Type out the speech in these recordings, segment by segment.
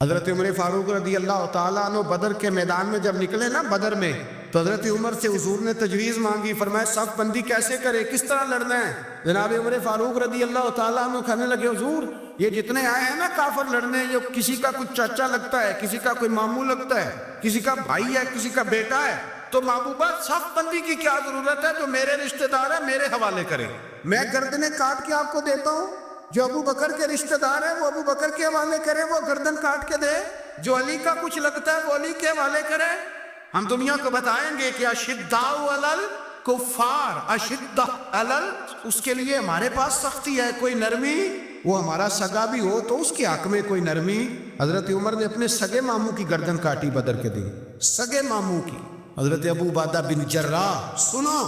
حضرت عمر فاروق رضی اللہ تعالیٰ عنہ بدر کے میدان میں جب نکلے نا بدر میں، تو حضرت عمر سے حضور نے تجویز مانگی، فرمایا صف بندی کیسے کرے، کس طرح لڑنا ہے؟ جناب عمر فاروق رضی اللہ تعالیٰ عنہ کہنے لگے حضور یہ جتنے آئے ہیں نا کافر لڑنے، یہ کسی کا کوئی چاچا لگتا ہے، کسی کا کوئی ماموں لگتا ہے، کسی کا بھائی ہے، کسی کا بیٹا ہے، تو محبوبہ صف بندی کی کیا ضرورت ہے؟ جو میرے رشتہ دار ہے میرے حوالے کرے، میں گردنیں کاٹ کے آپ کو دیتا ہوں، جو ابو بکر کے رشتہ دار ہے وہ ابو بکر کے حوالے کرے، وہ گردن کاٹ کے دے، جو علی کا کچھ لگتا ہے وہ علی کے حوالے کرے۔ ہم دنیا کو بتائیں گے کہ اشداء علی الکفار، اشداء علی، اس کے لیے ہمارے پاس سختی ہے، کوئی نرمی، وہ ہمارا سگا بھی ہو تو اس کے حق میں کوئی نرمی۔ حضرت عمر نے اپنے سگے ماموں کی گردن کاٹی بدر کے دن، سگے ماموں کی۔ حضرت ابو عبیدہ بن جراح، سنو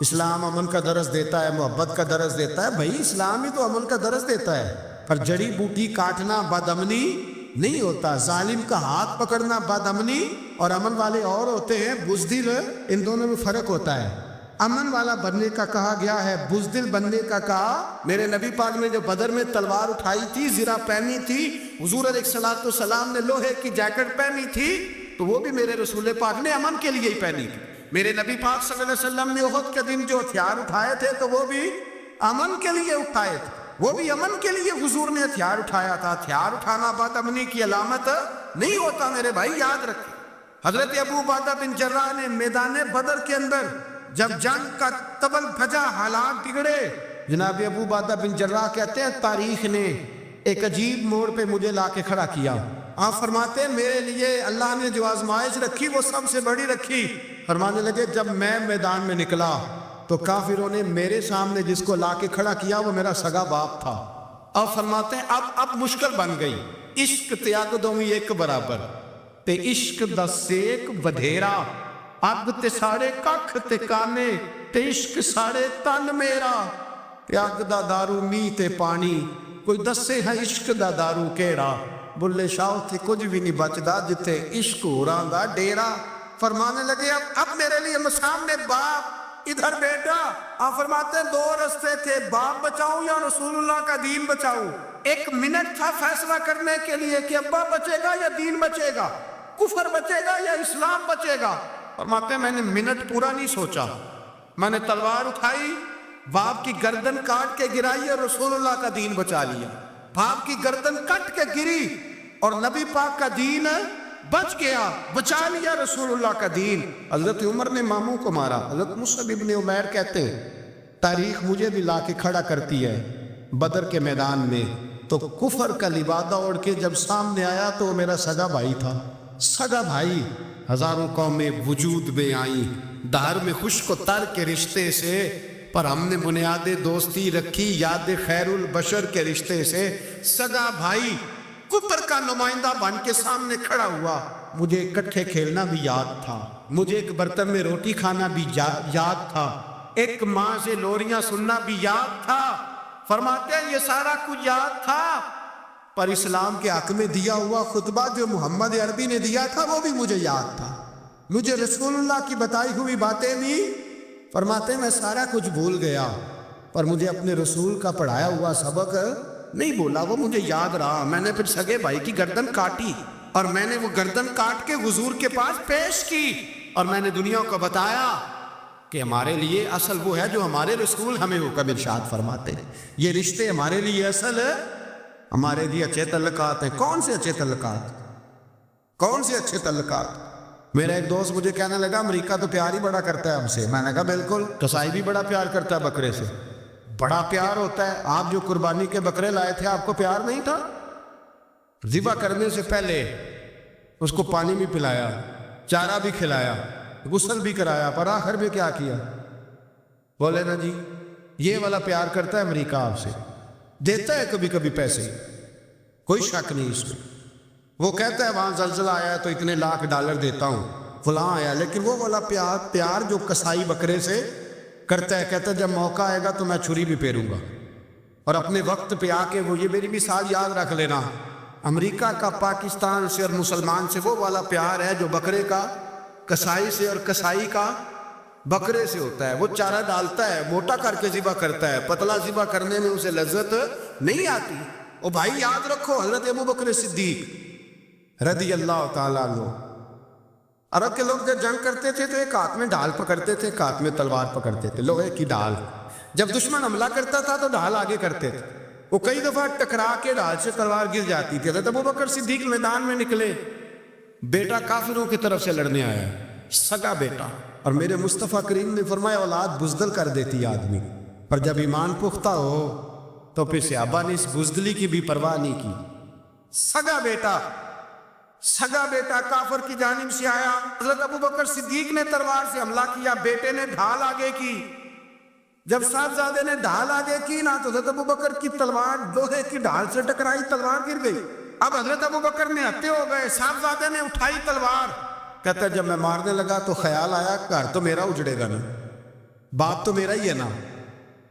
اسلام امن کا درس دیتا ہے، محبت کا درس دیتا ہے، بھائی اسلام ہی تو امن کا درس دیتا ہے، پر جڑی بوٹی کاٹنا بد امنی نہیں ہوتا، ظالم کا ہاتھ پکڑنا بد امنی، اور امن والے اور ہوتے ہیں بزدل، ان دونوں میں فرق ہوتا ہے۔ امن والا بننے کا کہا گیا ہے، بزدل بننے کا کہا۔ میرے نبی پاک نے جو بدر میں تلوار اٹھائی تھی، زرہ پہنی تھی، حضور علیہ الصلوۃ والسلام نے لوہے کی جیکٹ پہنی تھی، تو وہ بھی میرے رسول پاک نے امن کے لیے ہی پہنی تھی۔ میرے نبی پاک صلی اللہ علیہ وسلم نے احد کے دن جو ہتھیار اٹھائے تھے تو وہ بھی امن کے لیے اٹھائے تھے، وہ بھی امن کے لیے حضور نے ہتھیار اٹھایا تھا۔ ہتھیار اٹھانا بد امنی کی علامت نہیں ہوتا میرے بھائی، یاد رکھیں۔ حضرت ابو عبیدہ بن جراح نے میدان بدر کے اندر جب جنگ کا تبل بھجا، حالات بگڑے، جناب ابو عبیدہ بن جراح کہتے ہیں تاریخ نے ایک عجیب موڑ پہ مجھے لا کے کھڑا کیا۔ آپ فرماتے ہیں میرے لیے اللہ نے جو آزمائش رکھی وہ سب سے بڑی رکھی۔ فرمانے لگے جب میں میدان میں نکلا تو کافروں نے میرے سامنے جس کو لا کے کھڑا کیا وہ میرا سگا باپ تھا۔ اب فرماتے ہیں اب مشکل بن گئی، عشق تیاگ دومی ایک برابر تے عشق دا سیک بدھیرا، اگ تے ساڑے ککھ تے کانے تے عشق ساڑے تن میرا، تے اگ دا دارو می تے پانی، کوئی دسے ہے عشق دا دارو کیڑا، بلے شاہ تھے کچھ بھی نہیں بچدا جتے عشق ہو رہا دا ڈیرا۔ فرمانے لگے اب میرے لیے سامنے باپ، ادھر بیٹا۔ آپ فرماتے ہیں دو رستے تھے، باپ بچاؤں یا رسول اللہ کا دین بچاؤں۔ ایک منٹ تھا فیصلہ کرنے کے لیے کہ ابا بچے گا یا دین بچے گا، کفر بچے گا یا اسلام بچے گا۔ فرماتے ہیں میں نے منٹ پورا نہیں سوچا، میں نے تلوار اٹھائی، باپ کی گردن کاٹ کے گرائی اور رسول اللہ کا دین بچا لیا۔ باپ کی گردن کٹ کے گری اور نبی پاک کا دین بچ گیا، بچا لیا رسول اللہ کا دین۔ حضرت عمر نے ماموں کو مارا۔ حضرت مصعب ابن عمیر کہتے ہیں تاریخ مجھے بھی لا کے کھڑا کرتی ہے بدر کے میدان میں، تو کفر کا لبادہ اوڑھ کے جب سامنے آیا تو وہ میرا سگا بھائی تھا، سگا بھائی۔ ہزاروں قومیں وجود میں آئیں دہر میں خشک و تر کے رشتے سے، پر ہم نے بنیاد دوستی رکھی یاد خیر البشر کے رشتے سے۔ سگا بھائی کفر کا نمائندہ بن کے سامنے کھڑا ہوا۔ مجھے اکٹھے کھیلنا بھی یاد تھا، مجھے ایک برتن میں روٹی کھانا بھی یاد تھا، ایک ماں سے لوریاں سننا بھی یاد تھا۔ فرماتے ہیں یہ سارا کچھ یاد تھا، پر اسلام کے حق میں دیا ہوا خطبہ جو محمد عربی نے دیا تھا وہ بھی مجھے یاد تھا، مجھے رسول اللہ کی بتائی ہوئی باتیں بھی۔ فرماتے ہیں میں سارا کچھ بھول گیا، پر مجھے اپنے رسول کا پڑھایا ہوا سبق نہیں بولا، وہ مجھے یاد رہا۔ میں نے پھر سگے بھائی کی گردن کاٹی اور میں نے وہ گردن کاٹ کے حضور کے پاس پیش کی، اور میں نے دنیا کو بتایا کہ ہمارے لیے اصل وہ ہے جو ہمارے رسول ہمیں حکم ارشاد فرماتے ہیں۔ یہ رشتے ہمارے لیے اصل ہے، ہمارے لیے اچھے تعلقات ہیں۔ کون سے اچھے تعلقات؟ کون سے اچھے تعلقات؟ میرا ایک دوست مجھے کہنے لگا امریکہ تو پیار ہی بڑا کرتا ہے ہم سے۔ میں نے کہا بالکل، قصائی بھی بڑا پیار کرتا ہے بکرے سے، بڑا پیار ہوتا ہے۔ آپ جو قربانی کے بکرے لائے تھے آپ کو پیار نہیں تھا؟ ذبح کرنے سے پہلے اس کو پانی بھی پلایا، چارہ بھی کھلایا، غسل بھی کرایا، پر آخر میں کیا کیا؟ بولے نا جی یہ والا پیار کرتا ہے امریکہ آپ سے، دیتا ہے کبھی کبھی پیسے، کوئی شک نہیں اس میں۔ وہ کہتا ہے وہاں زلزلہ آیا ہے تو اتنے لاکھ ڈالر دیتا ہوں، فلاں آیا، لیکن وہ والا پیار جو قصائی بکرے سے کرتا ہے، کہتا ہے جب موقع آئے گا تو میں چھری بھی پھیروں گا، اور اپنے وقت پہ آ کے وہ یہ میری مثال یاد رکھ لینا، امریکہ کا پاکستان سے اور مسلمان سے وہ والا پیار ہے جو بکرے کا قصائی سے اور قصائی کا بکرے سے ہوتا ہے۔ وہ چارہ ڈالتا ہے، موٹا کر کے ذبح کرتا ہے، پتلا ذبح کرنے میں اسے لذت نہیں آتی۔ او بھائی یاد رکھو حضرت ابو بکر صدیق رضی اللہ تعالیٰ عنہ. عرب کے لوگ جب جنگ کرتے تھے تو ایک ہاتھ میں ڈھال پکڑتے تھے، ایک ہاتھ میں تلوار پکڑتے تھے، لوہے کی ڈھال. جب دشمن حملہ کرتا تھا تو ڈھال آگے کرتے تھے. وہ کئی دفعہ ٹکرا کے ڈھال سے تلوار گر جاتی تھی. حضرت ابوبکر صدیق میدان میں نکلے، بیٹا کافروں کی طرف سے لڑنے آیا، سگا بیٹا. اور میرے مصطفیٰ کریم نے فرمایا اولاد بزدل کر دیتی آدمی، پر جب ایمان پختہ ہو تو پھر صحابہ نے اس بزدلی کی بھی پرواہ نہیں کی. سگا بیٹا کافر کی جانب سے آیا. حضرت ابوبکر صدیق نے تلوار سے حملہ کیا، بیٹے نے ڈھال آگے کی. جب صاحبزادے نے ڈھال آگے کی نا تو حضرت ابوبکر کی تلوار لوہے کی ڈھال سے ٹکرائی، تلوار گر گئی. اب حضرت ابوبکر نے ہتے ہو گئے، صاحبزادے نے اٹھائی تلوار. کہتا ہے جب میں مارنے لگا تو خیال آیا گھر تو میرا اجڑے گا نا، باپ تو میرا ہی ہے نا.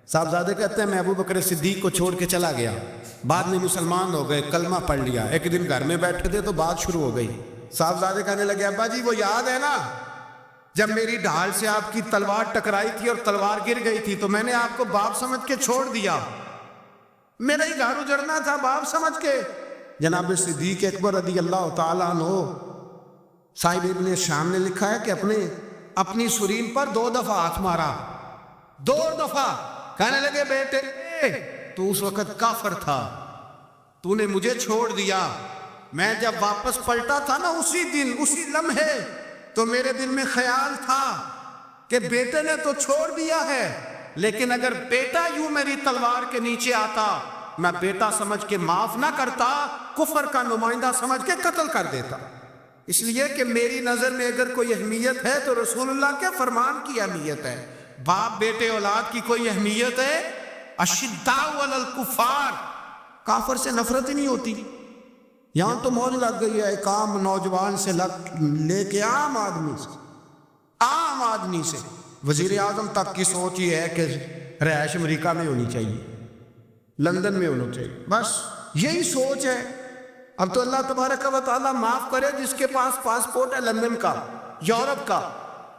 صاحبزادے کہتے ہیں میں ابوبکر صدیق کو چھوڑ کے چلا گیا. بعد میں مسلمان ہو گئے، کلمہ پڑھ لیا. ایک دن گھر میں بیٹھے تھے تو بات شروع ہو گئی. صاحبزادے کہنے لگے ابا جی وہ یاد ہے نا جب میری ڈھال سے آپ کی تلوار ٹکرائی تھی اور تلوار گر گئی تھی تو میں نے آپ کو باپ سمجھ کے چھوڑ دیا، میرا ہی گھر اجڑنا تھا باپ سمجھ کے. جناب صدیق اکبر رضی اللہ تعالیٰ عنہ صاحب ابن شام نے لکھا ہے کہ اپنی سرین پر 2 دفعہ ہاتھ مارا، 2 دفعہ. کہنے لگے بیٹے تو اس وقت کافر تھا، تو نے مجھے چھوڑ دیا. میں جب واپس پلٹا تھا نا اسی دن اسی لمحے تو میرے دل میں خیال تھا کہ بیٹے نے تو چھوڑ دیا ہے، لیکن اگر بیٹا یوں میری تلوار کے نیچے آتا میں بیٹا سمجھ کے معاف نہ کرتا، کفر کا نمائندہ سمجھ کے قتل کر دیتا. اس لیے کہ میری نظر میں اگر کوئی اہمیت ہے تو رسول اللہ کے فرمان کی اہمیت ہے. باپ بیٹے اولاد کی کوئی اہمیت ہے؟ اشداء علی الکفار، کافر سے نفرت ہی نہیں ہوتی. یہاں تو موج لگ گئی ہے ایک عام نوجوان سے لے کے عام آدمی سے وزیر اعظم تک کی سوچ یہ ہے کہ رہائش امریکہ میں ہونی چاہیے، لندن میں ہونا چاہیے، بس یہی سوچ ہے. اب تو اللہ تبارک و تعالیٰ معاف کرے جس کے پاس پاسپورٹ ہے لندن کا، یورپ کا،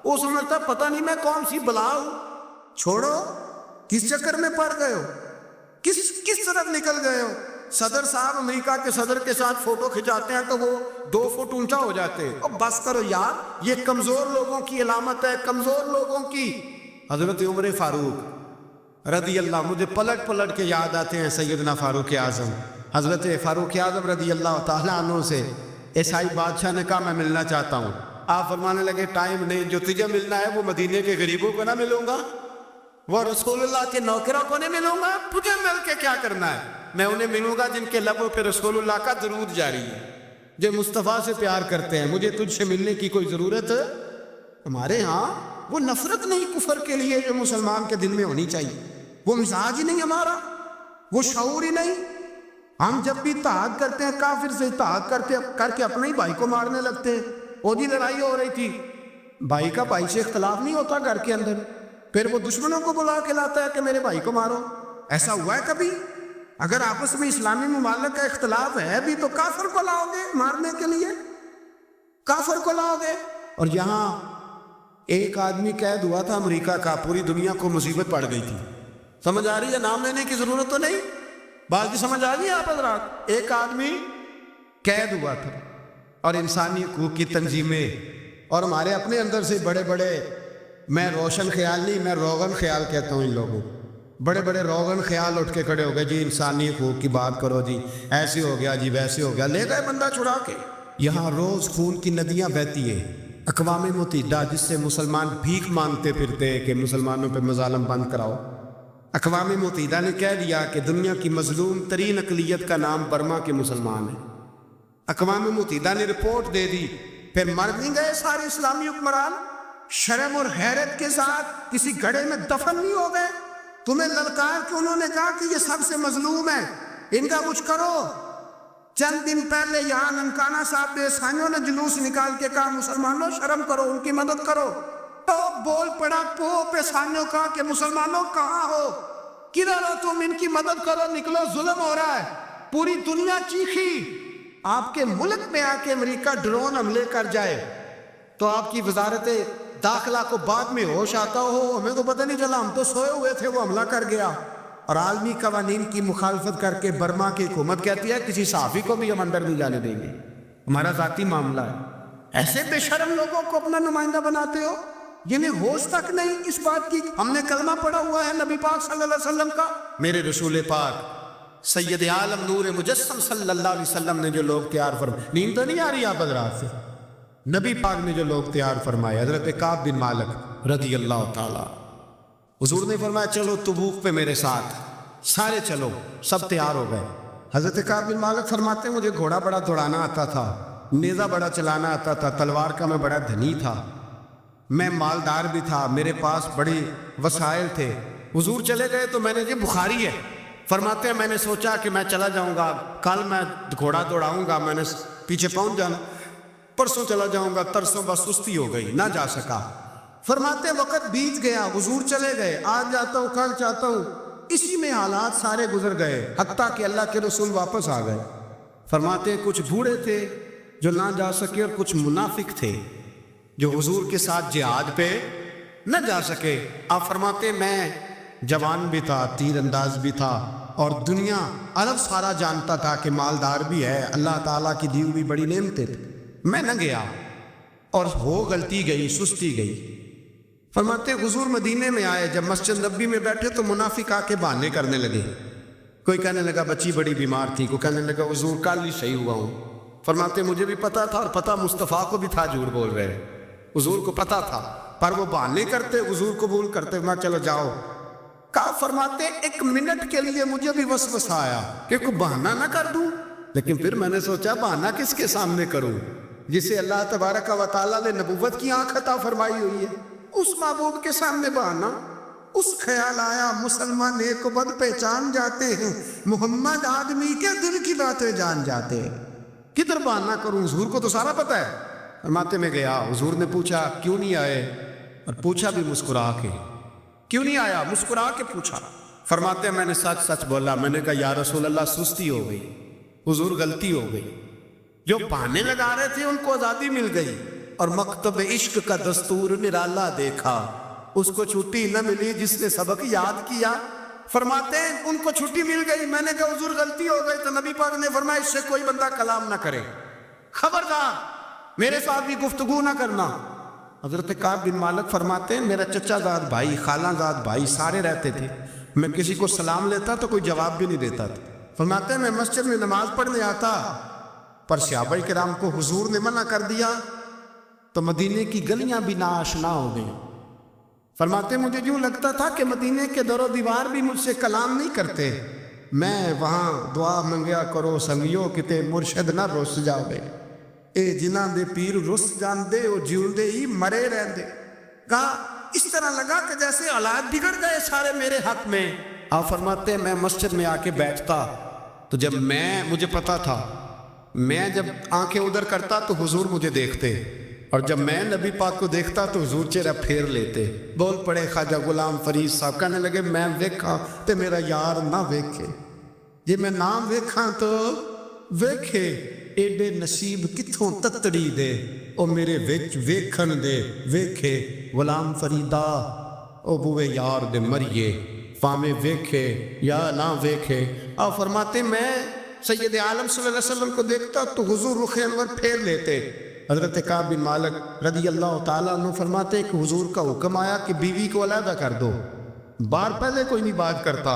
وہ سمجھتا پتہ نہیں میں کون سی بلا ہوں. چھوڑو، کس چکر میں پڑ گئے ہو، کس طرف نکل گئے ہو. صدر صاحب امریکہ کے صدر کے ساتھ فوٹو کھچاتے ہیں تو وہ 2 فٹ اونچا ہو جاتے ہیں. اور بس کرو یار، یہ کمزور لوگوں کی علامت ہے، کمزور لوگوں کی. حضرت عمر فاروق رضی اللہ، مجھے پلٹ کے یاد آتے ہیں سیدنا فاروق اعظم. حضرت فاروق اعظم رضی اللہ تعالیٰ عنہ سے عیسائی بادشاہ نے کہا میں ملنا چاہتا ہوں. آپ فرمانے لگے ٹائم نہیں، جو تجھے ملنا ہے وہ مدینے کے غریبوں کو نہ ملوں گا، وہ رسول اللہ کے نوکروں کو نہیں ملوں گا، تجھے مل کے کیا کرنا ہے؟ میں انہیں ملوں گا جن کے لبوں پہ رسول اللہ کا درود جاری ہے، جو مصطفیٰ سے پیار کرتے ہیں. مجھے تجھ سے ملنے کی کوئی ضرورت ہے؟ ہمارے ہاں وہ نفرت نہیں کفر کے لیے جو مسلمان کے دل میں ہونی چاہیے، وہ مزاج ہی نہیں ہمارا، وہ شعور ہی نہیں. ہم جب بھی اتحاد کرتے ہیں کافر سے اتحاد کر کے اپنے ہی بھائی کو مارنے لگتے ہیں. عہدی لڑائی ہو رہی تھی، بھائی کا بھائی سے اختلاف نہیں ہوتا گھر کے اندر، پھر وہ دشمنوں کو بلا کے لاتا ہے کہ میرے بھائی کو مارو. ایسا ہوا ہے کبھی؟ اگر آپس میں اسلامی ممالک کا اختلاف ہے بھی تو کافر کو لاؤ گے مارنے کے لیے، کافر کو لاؤ گے. اور یہاں ایک آدمی قید ہوا تھا امریکہ کا، پوری دنیا کو مصیبت پڑ گئی تھی. سمجھ آ رہی ہے؟ نام لینے کی ضرورت تو نہیں، بات کی سمجھ آ رہی ہے آپ حضرات؟ ایک آدمی قید ہوا تھا اور انسانی حقوق کی تنظیمیں اور ہمارے اپنے اندر سے بڑے بڑے، میں روشن خیال نہیں، میں روغن خیال کہتا ہوں، ان لوگوں بڑے بڑے روغن خیال اٹھ کے کھڑے ہو گئے، جی انسانی حقوق کی بات کرو، جی ایسے ہو گیا، جی ویسے ہو گیا. لے گئے بندہ چھڑا کے. یہاں روز خون کی ندیاں بہتی ہیں. اقوام متحدہ جس سے مسلمان بھیک مانگتے پھرتے کہ مسلمانوں پہ مظالم بند کراؤ، اقوام متحدہ نے کہہ دیا کہ دنیا کی مظلوم ترین اقلیت کا نام برما کے مسلمان ہیں. اقوام متحدہ نے رپورٹ دے دی. پھر مر نہیں گئے سارے اسلامی حکمران شرم اور حیرت کے ساتھ کسی گڑھے میں دفن نہیں ہو گئے؟ تمہیں للکار کے انہوں نے کہا کہ یہ سب سے مظلوم ہے، ان کا کچھ کرو. چند دن پہلے یہاں ننکانہ صاحب بے عیسائیوں نے جلوس نکال کے کہا مسلمانوں شرم کرو، ان کی مدد کرو. تو بول پڑا پوپ عیسائیوں کا کہ مسلمانوں کہاں ہو، کدھر ہو تم، ان کی مدد کرو، نکلو، ظلم ہو رہا ہے. پوری دنیا چیخی. آپ کے ملک میں آ کے امریکہ ڈرون حملے کر جائے تو آپ کی وزارت داخلہ کو بعد میں ہوش آتا ہو، ہمیں تو پتہ نہیں چلا، ہم تو سوئے ہوئے تھے، وہ حملہ کر گیا. اور عالمی قوانین کی مخالفت کر کے برما کی حکومت کہتی ہے کسی صحافی کو بھی ہم اندر نہیں جانے دیں گے. ہمارا ذاتی معاملہ ہے، ایسے بے شرم لوگوں کو اپنا نمائندہ بناتے ہو، جنہیں ہوش تک نہیں اس بات کی۔ ہم نے کلمہ پڑھا ہوا ہے نبی پاک صلی اللہ علیہ وسلم کا، میرے رسول پاک سید عالم نور مجسم صلی اللہ علیہ وسلم نے جو لوگ تیار فرمائے، نیند تو نہیں آ رہی آپ حضرات سے؟ نبی پاک نے جو لوگ تیار فرمائے، حضرت کعب بن مالک رضی اللہ تعالی، حضور نے فرمایا چلو تبوک پہ میرے ساتھ، سارے چلو، سب تیار ہو گئے۔ حضرت کعب بن مالک فرماتے ہیں مجھے گھوڑا بڑا دوڑانا آتا تھا، نیزہ بڑا چلانا آتا تھا، تلوار کا میں بڑا دھنی تھا، میں مالدار بھی تھا، میرے پاس بڑے وسائل تھے۔ حضور چلے گئے تو میں نے یہ بخاری ہے، فرماتے ہیں میں نے سوچا کہ میں چلا جاؤں گا، کل میں گھوڑا دوڑاؤں گا، میں نے پیچھے پہنچ جانا، پرسوں چلا جاؤں گا، ترسوں بس سستی ہو گئی، نہ جا سکا۔ فرماتے ہیں وقت بیت گیا، حضور چلے گئے، آج جاتا ہوں کل چاہتا ہوں، اسی میں حالات سارے گزر گئے، حتیٰ کہ اللہ کے رسول واپس آ گئے۔ فرماتے ہیں کچھ بوڑھے تھے جو نہ جا سکے، اور کچھ منافق تھے جو حضور کے ساتھ جہاد پہ نہ جا سکے۔ آپ فرماتے ہیں میں جوان بھی تھا، تیر انداز بھی تھا، اور دنیا عرب سارا جانتا تھا کہ مالدار بھی ہے، اللہ تعالیٰ کی دی ہوئی بڑی نعمتیں تھیں، میں نہ گیا، اور ہو غلطی گئی، سستی گئی۔ فرماتے ہیں حضور مدینے میں آئے، جب مسجد نبی میں بیٹھے تو منافق آ کے بہانے کرنے لگے، کوئی کہنے لگا بچی بڑی بیمار تھی، کوئی کہنے لگا حضور کل ہی صحیح ہوا ہوں۔ فرماتے ہیں مجھے بھی پتا تھا، اور پتہ مصطفیٰ کو بھی تھا جھوٹ بول رہے، حضور کو پتا تھا، پر وہ بہانے کرتے، حضور قبول کرتے، میں چلو جاؤ۔ کہا فرماتے ہیں ایک منٹ کے لیے مجھے بھی وسوسہ آیا کہ کوئی بہانہ نہ کر دوں، لیکن پھر میں نے سوچا بہانہ کس کے سامنے کروں، جسے اللہ تبارک و تعالیٰ نے نبوت کی آنکھ عطا فرمائی ہوئی ہے، اس محبوب کے سامنے بہانہ۔ اس خیال آیا مسلمان نیک و بد پہچان جاتے ہیں، محمد آدمی کے دل کی باتیں جان جاتے ہیں، کدھر بہانہ کروں، حضور کو تو سارا پتہ ہے۔ فرماتے میں گیا، حضور نے پوچھا کیوں نہیں آئے، اور پوچھا بھی مسکرا کے، کیوں نہیں آیا، مسکرا کے پوچھا۔ فرماتے ہیں میں نے سچ سچ بولا، میں نے کہا یا رسول اللہ سستی ہو گئی، حضور غلطی ہو گئی۔ جو بہانے لگا رہے تھے ان کو آزادی مل گئی، اور مکتب عشق کا دستور نرالا دیکھا، اس کو چھٹی نہ ملی جس نے سبق یاد کیا۔ فرماتے ہیں ان کو چھٹی مل گئی، میں نے کہا حضور غلطی ہو گئی، تو نبی پاک نے فرمایا اس سے کوئی بندہ کلام نہ کرے، خبردار میرے ساتھ بھی گفتگو نہ کرنا۔ حضرت کعب بن مالک فرماتے ہیں میرا چچا زاد بھائی، خالہ زاد بھائی سارے رہتے تھے، میں کسی کو سلام لیتا تو کوئی جواب بھی نہیں دیتا تھا۔ فرماتے ہیں میں مسجد میں نماز پڑھنے آتا، پر صحابہ کرام کو حضور نے منع کر دیا تو مدینے کی گلیاں بھی ناآشنا ہو گئیں۔ فرماتے ہیں مجھے یوں لگتا تھا کہ مدینے کے در و دیوار بھی مجھ سے کلام نہیں کرتے، میں وہاں دعا منگیا کرو سنگیو کتے مرشد نہ رس جاوے، اے جنہاں دے پیر رس جاندے او جیوندے ہی مرے رہندے۔ کہا اس طرح لگا کہ جیسے حالات بگڑ گئے سارے میرے حق میں۔ آپ فرماتے ہیں میں مسجد میں آ کے بیٹھتا تو جب مجھے پتا تھا، میں جب آنکھیں ادھر کرتا تو حضور مجھے دیکھتے، اور جب میں نبی پاک کو دیکھتا تو حضور چہرہ پھیر لیتے۔ بول پڑے خواجہ غلام فرید صاحب، کہنے لگے میں ویکھاں تے میرا یار نہ ویکھے، جی میں نہ ویکھاں تو ویکھے، ایڈے نصیب کتھوں تتڑی دے، او میرے وچ ویکھن دے ویکھے، غلام فریدا او بوے یار دے مریے، فامے ویکھے یا نہ ویکھے۔ آپ فرماتے میں سید عالم صلی اللہ علیہ وسلم کو دیکھتا تو حضور رخ انور پھیر لیتے۔ حضرت کعب بن مالک رضی اللہ تعالیٰ عنہ فرماتے کہ حضور کا حکم آیا کہ بیوی کو علیحدہ کر دو، بار پہلے کوئی نہیں بات کرتا،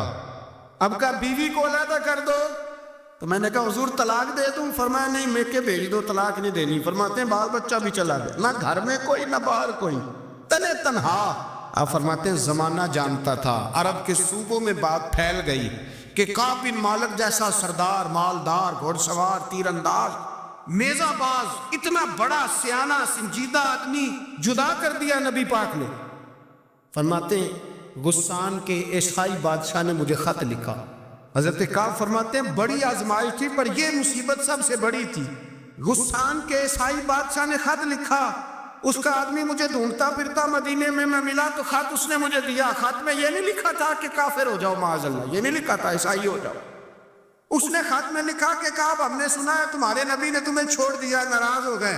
اب کہا بیوی کو علیحدہ کر دو، تو میں نے کہا حضور طلاق دے دوں؟ فرمایا نہیں میکے بھیج دو، طلاق نہیں دینی۔ فرماتے ہیں بال بچہ بھی چلا گیا، نہ گھر میں کوئی نہ باہر کوئی، تنے تنہا۔ آپ فرماتے ہیں زمانہ جانتا تھا، عرب کے صوبوں میں بات پھیل گئی کہ کعب بن مالک جیسا سردار، مالدار، گھوڑ سوار، تیر انداز، نیزہ باز، اتنا بڑا سیانہ سنجیدہ آدمی جدا کر دیا نبی پاک نے۔ فرماتے ہیں غسان کے عیسائی بادشاہ نے مجھے خط لکھا۔ حضرت کعب فرماتے ہیں بڑی آزمائش تھی، پر یہ مصیبت سب سے بڑی تھی۔ غسان کے عیسائی بادشاہ نے خط لکھا، اس کا آدمی مجھے ڈھونڈتا پھرتا مدینے میں، میں ملا تو خط اس نے مجھے دیا۔ خط میں یہ نہیں لکھا تھا کہ کافر ہو جاؤ معاذ اللہ، یہ نہیں لکھا تھا عیسائی ہو جاؤ۔ اس نے خط میں لکھا کہ کعب ہم نے سنا ہے تمہارے نبی نے تمہیں چھوڑ دیا، ناراض ہو گئے،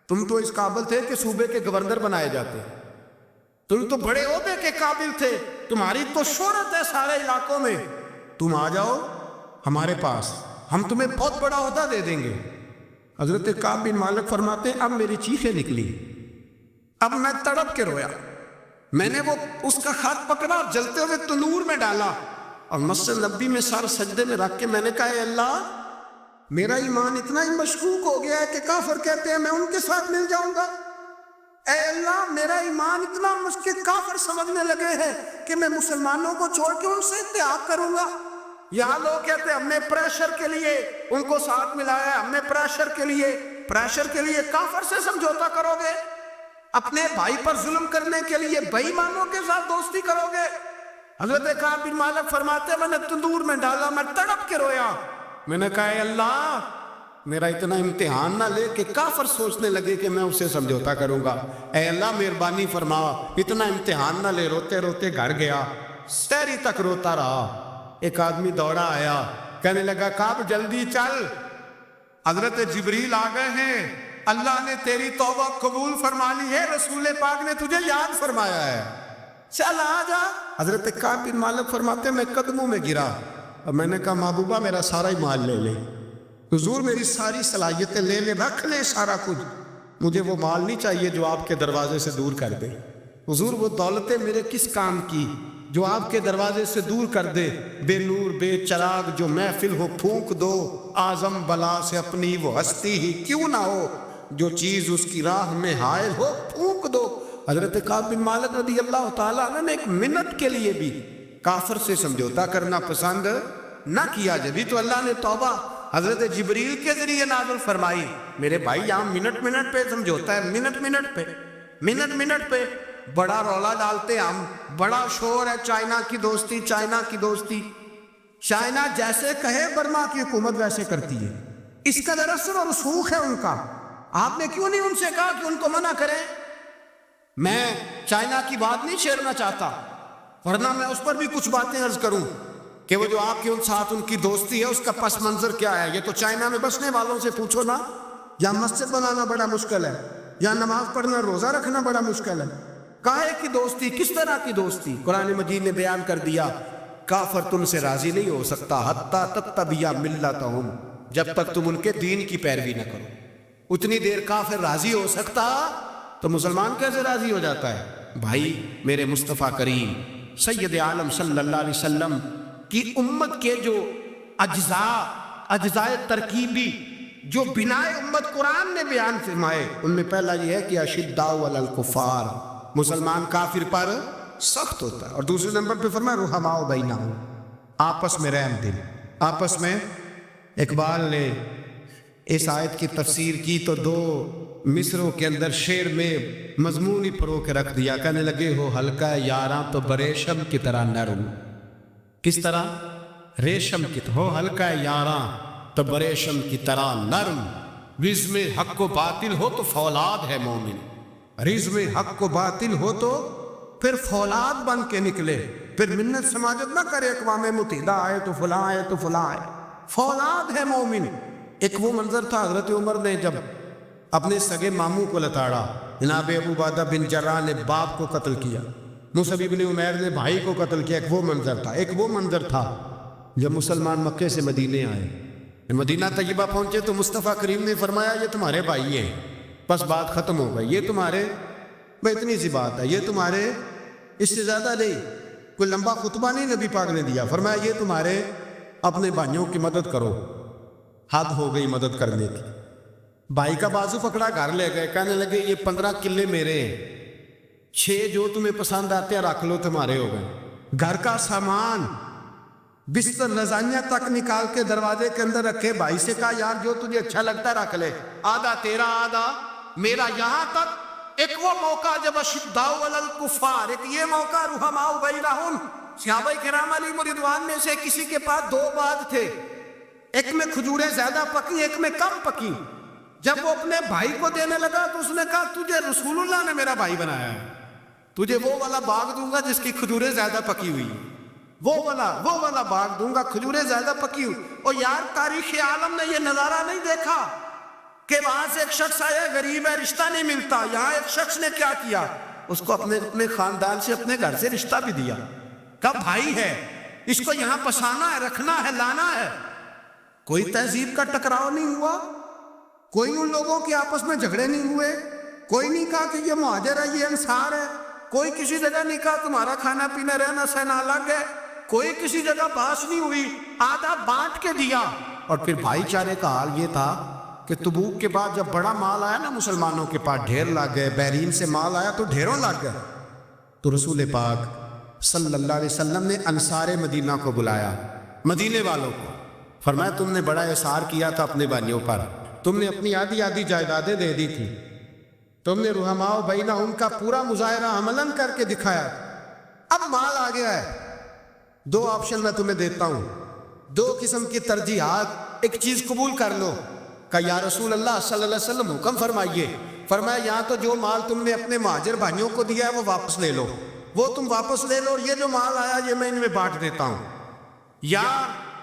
تم تو اس قابل تھے کہ صوبے کے گورنر بنائے جاتے، تم تو بڑے عہدے کے قابل تھے، تمہاری تو شہرت ہے سارے علاقوں میں، تم آ جاؤ ہمارے پاس، ہم تمہیں بہت بڑا عہدہ دے دیں گے۔ حضرت کعب بن مالک فرماتے ہیں اب میری چیخیں نکلی، اب میں تڑپ کے رویا، میں نے وہ اس کا خط پکڑا اور جلتے ہوئے تنور میں ڈالا اور مسجد نبی میں سر سجدے میں رکھ کے میں نے کہا اے اللہ میرا ایمان اتنا ہی مشکوک ہو گیا ہے کہ کافر کہتے ہیں میں ان کے ساتھ مل جاؤں گا، اے اللہ میرا ایمان اتنا مشکل کافر سمجھنے لگے ہیں کہ میں مسلمانوں کو چھوڑ کے ان سے اتحاد کروں گا۔ یہاں لوگ کہتے ہیں ہم نے پریشر کے لیے ان کو ساتھ ملایا ہے، ہم نے پریشر کے لیے کافر سے سمجھوتا کرو گے، اپنے بھائی پر ظلم کرنے کے لیے بے ایمانوں کے ساتھ دوستی کرو گے۔ حضرت کعب بن مالک فرماتے ہیں میں نے تندور میں ڈالا، میں تڑپ کے رویا، میں نے کہا اے اللہ میرا اتنا امتحان نہ لے کہ کافر سوچنے لگے کہ میں اسے سمجھوتا کروں گا، اے اللہ مہربانی فرما اتنا امتحان نہ لے۔ روتے روتے گھر گیا، سحری تک روتا رہا، ایک آدمی دوڑا آیا کہنے لگا کعب جلدی چل، حضرت جبریل آ گئے ہیں، اللہ نے تیری توبہ قبول فرما لی ہے، رسول پاک نے تجھے یاد فرمایا ہے، چل آ جا۔ حضرت کعب بن مالک فرماتے میں قدموں میں گرا اور میں نے کہا محبوبہ میرا سارا ہی مال لے لے، حضور میری ساری صلاحیتیں لے لے، رکھ لے سارا کچھ، مجھے وہ مال نہیں چاہیے جو آپ کے دروازے سے دور کر دے، حضور وہ دولتیں میرے کس کام کی جو آپ کے دروازے سے دور کر دے، بے نور بے چراغ جو محفل ہو پھونک دو، اعظم بلا سے اپنی وہ ہستی ہی کیوں نہ ہو، جو چیز اس کی راہ میں حائل ہو پھونک دو۔ حضرت کعب بن مالک رضی اللہ تعالیٰ عنہ نے ایک منٹ کے لیے بھی کافر سے سمجھوتا کرنا پسند نہ کیا، جبھی تو اللہ نے توبہ حضرت جبریل کے ذریعے نازل فرمائی۔ میرے بھائی یہاں منٹ پہ سمجھوتا ہے، منٹ پہ بڑا رولا ڈالتے ہم، بڑا شور ہے چائنا کی دوستی، چائنا جیسے کہے برما کی حکومت ویسے کرتی ہے، اس کا اثر اور رسوخ ہے ان کا، آپ نے کیوں نہیں ان سے کہا کہ ان کو منع کریں؟ میں چائنا کی بات نہیں چھیڑنا چاہتا، ورنہ میں اس پر بھی کچھ باتیں عرض کروں کہ وہ جو آپ کے ساتھ ان کی دوستی ہے اس کا پس منظر کیا ہے۔ یہ تو چائنا میں بسنے والوں سے پوچھو نا، یا مسجد بنانا بڑا مشکل ہے، یا نماز پڑھنا روزہ رکھنا بڑا مشکل ہے، کاہے کی دوستی، کس طرح کی دوستی؟ قرآن مجید نے بیان کر دیا کافر تم سے راضی نہیں ہو سکتا حتی تتبع ملتہم، جب تک تم ان کے دین کی پیروی نہ کرو۔ اتنی دیر کافر راضی ہو سکتا تو مسلمان کیسے راضی ہو جاتا ہے؟ بھائی میرے مصطفیٰ کریم سید عالم صلی اللہ علیہ وسلم کی امت کے جو اجزاء ترکیبی جو بنائے امت قرآن نے بیان فرمائے، ان میں پہلا یہ ہے کہ اشداء علی الکفار، مسلمان کافر پر سخت ہوتا ہے، اور دوسرے نمبر پہ فرمایا رحماء بینہم، آپس میں رحم دل، آپس میں۔ اقبال نے اس آیت کی تفسیر کی تو دو مصروں کے اندر شعر میں مضمون ہی پرو کے رکھ دیا، کہنے لگے ہو ہلکا یاراں تو بریشم کی طرح نرم، کس طرح؟ ریشم کی طرح، ہو ہلکا یاراں تو بریشم کی طرح نرم، رزم حق و باطل ہو تو فولاد ہے مومن، رزم حق و باطل ہو تو پھر فولاد بن کے نکلے، پھر منت سماجت نہ کرے اقوام متحدہ آئے تو فلاں آئے تو فلاں آئے، فولاد ہے مومن۔ ایک وہ منظر تھا حضرت عمر نے جب اپنے سگے ماموں کو لتاڑا، جناب ابو عبیدہ بن جراح نے باپ کو قتل کیا، مصعب بن عمیر نے بھائی کو قتل کیا، ایک وہ منظر تھا جب مسلمان مکے سے مدینے آئے، مدینہ طیبہ پہنچے تو مصطفیٰ کریم نے فرمایا یہ تمہارے بھائی ہیں، بس بات ختم ہو گئی، یہ تمہارے، بھائی اتنی سی بات ہے، یہ تمہارے، اس سے زیادہ نہیں، کوئی لمبا خطبہ نہیں نبی پاک نے دیا، فرمایا یہ تمہارے اپنے بھائیوں کی مدد کرو، حد ہو گئی مدد کرنے کی۔ بھائی کا بازو پکڑا، گھر لے گئے، کہنے لگے یہ 15 کلے میرے ہیں، 6 جو تمہیں پسند آتے ہیں رکھ لو، تمہارے ہو گئے۔ گھر کا سامان بستر رضائیاں تک نکال کے دروازے کے اندر رکھے، بھائی سے کہا یار جو تجھے اچھا لگتا ہے رکھ لے، آدھا تیرا آدھا میرا، یہاں تک ایک وہ موقع جب اشداء علی الکفار، ایک یہ موقع رحماء بینہم، صحابہ کرام علیہم رضوان میں سے کسی کے پاس 2 باغ تھے، ایک میں کھجوریں زیادہ پکی، ایک میں کم پکی، جب وہ اپنے بھائی کو دینے لگا تو اس نے کہا تجھے رسول اللہ نے میرا بھائی بنایا ہے، تجھے وہ والا باغ دوں گا جس کی کھجوریں زیادہ پکی ہوئی، وہ والا باغ دوں گا کھجوریں زیادہ پکی ہوئی۔ اور یار تاریخ عالم نے یہ نظارہ نہیں دیکھا کہ وہاں سے ایک شخص آیا غریب ہے رشتہ نہیں ملتا، یہاں ایک شخص نے کیا کیا، اس کو اپنے خاندان سے اپنے گھر سے رشتہ بھی دیا، کہا بھائی ہے اس کو یہاں پسانا ہے، رکھنا ہے، لانا ہے، کوئی تہذیب کا ٹکراؤ نہیں ہوا، کوئی ان لوگوں کے آپس میں جھگڑے نہیں ہوئے, کوئی نہیں کہا کہ یہ مہاجر ہے یہ انصار ہے, کوئی کسی جگہ نہیں کہا تمہارا کھانا پینا رہنا سہنا الگ ہے, کوئی کسی جگہ بحث نہیں ہوئی, آدھا بانٹ کے دیا. اور پھر بھائی چارے کا حال یہ تھا کہ تبوک کے بعد جب بڑا مال آیا نا مسلمانوں کے پاس, ڈھیر لگ گئے, بحرین سے مال آیا تو ڈھیروں لگ گئے. تو رسول پاک صلی اللہ علیہ وسلم نے انصار مدینہ کو بلایا, مدینے والوں کو, فرمایا تم نے بڑا احسار کیا تھا اپنے بھائیوں پر, تم نے اپنی آدھی آدھی جائیدادیں دے دی تھی, تم نے رحماء بینہم کا پورا مظاہرہ عملاً کر کے دکھایا, اب مال آ گیا ہے, دو آپشن میں تمہیں دیتا ہوں, دو قسم کی ترجیحات, ایک چیز قبول کر لو. کہ یا رسول اللہ صلی اللہ علیہ وسلم حکم فرمائیے. فرمایا یا تو جو مال تم نے اپنے مہاجر بھائیوں کو دیا ہے وہ واپس لے لو, وہ تم واپس لے لو, اور یہ جو مال آیا یہ میں ان میں بانٹ دیتا ہوں, یا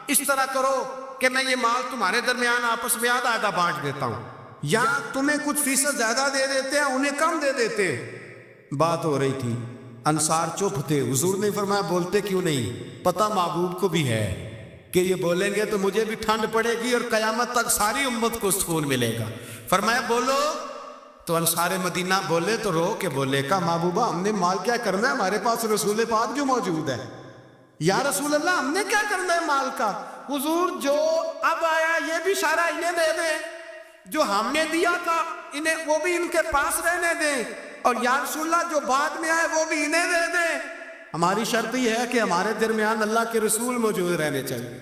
اس طرح کرو کہ میں یہ مال تمہارے درمیان آپس میں آدھا آدھا بانٹ دیتا ہوں, یا تمہیں کچھ فیصد زیادہ دے دیتے ہیں انہیں کم دے دیتے. بات ہو رہی تھی, انصار چپ تھے. حضور نے فرمایا بولتے کیوں نہیں, پتہ محبوب کو بھی ہے کہ یہ بولیں گے تو مجھے بھی ٹھنڈ پڑے گی اور قیامت تک ساری امت کو سکون ملے گا. فرمایا بولو. تو انصار مدینہ بولے تو رو کے بولے کہ محبوبہ ہم نے مال کیا کرنا ہے, ہمارے پاس رسول پاک جو موجود ہے. یا رسول اللہ ہم نے کیا کرنا ہے مال کا, حضور جو اب آیا یہ بھی سارا انہیں دے دیں, جو ہم نے دیا تھا انہیں وہ بھی ان کے پاس رہنے دیں, اور یا رسول اللہ جو بعد میں آئے وہ بھی انہیں دے دیں. ہماری شرط یہ ہے کہ ہمارے درمیان اللہ کے رسول موجود رہنے چاہیے,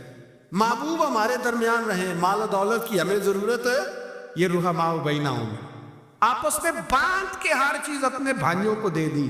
محبوب ہمارے درمیان رہیں, مال و دولت کی ہمیں ضرورت ہے, یہ رحماء بینہم آپس میں بانٹ کے ہر چیز اپنے بھائیوں کو دے دی.